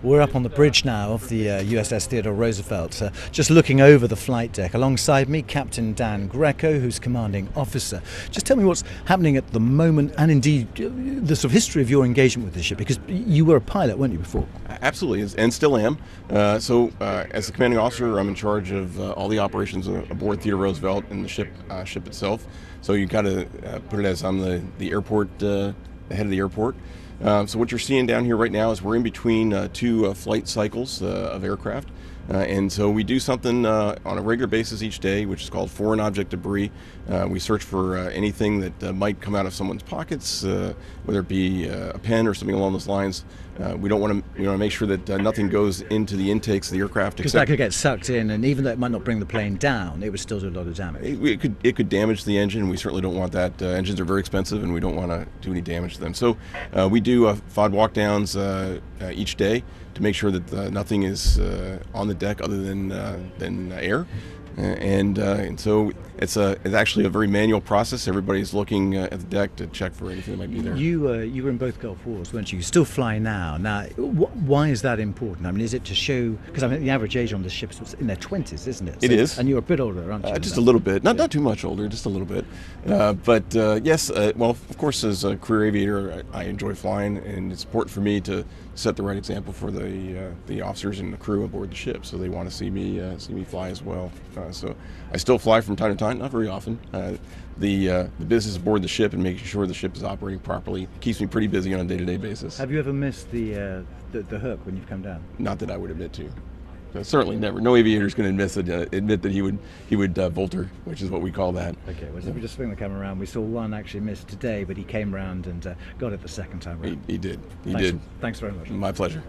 We're up on the bridge now of the Uss Theodore Roosevelt, just looking over the flight deck. Alongside me, Captain Dan Grieco, who's commanding officer. Just tell me what's happening at the moment, and indeed the sort of history of your engagement with the ship, because you were a pilot, weren't you, before? Absolutely, and still am. As the commanding officer, I'm in charge of all the operations aboard Theodore Roosevelt and the ship itself. So you got to put it as I'm the airport, the head of the airport. So what you're seeing down here right now is we're in between two flight cycles of aircraft. And so we do something on a regular basis each day, which is called foreign object debris. We search for anything that might come out of someone's pockets, whether it be a pen or something along those lines. We don't want to, make sure that nothing goes into the intakes of the aircraft. Because that could get sucked in, and even though it might not bring the plane down, it would still do a lot of damage. It could damage the engine. We certainly don't want that. Engines are very expensive, and we don't want to do any damage to them. So we do FOD walk-downs each day to make sure that nothing is on the deck other than air, and so it's actually a very manual process. Everybody's looking at the deck to check for anything that might be there. You were in both Gulf Wars, weren't you? You still fly now. Now, why is that important? I mean, is it to show? Because the average age on the ship is in their 20s, isn't it? It is. And you're a bit older, aren't you? Just a little bit, not too much older, just a little bit. But yes, well, of course, as a career aviator, I enjoy flying, and it's important for me to set the right example for the officers and the crew aboard the ship, so they want to see me fly as well. So I still fly from time to time, not very often. The business aboard the ship and making sure the ship is operating properly keeps me pretty busy on a day-to-day basis. Have you ever missed the hook when you've come down? Not that I would admit to. Certainly never. No aviator is going to admit that he would volter, which is what we call that. Okay, well, if we just swing the camera around, we saw one actually miss today, but he came round and got it the second time round. He did. Thanks very much. My pleasure.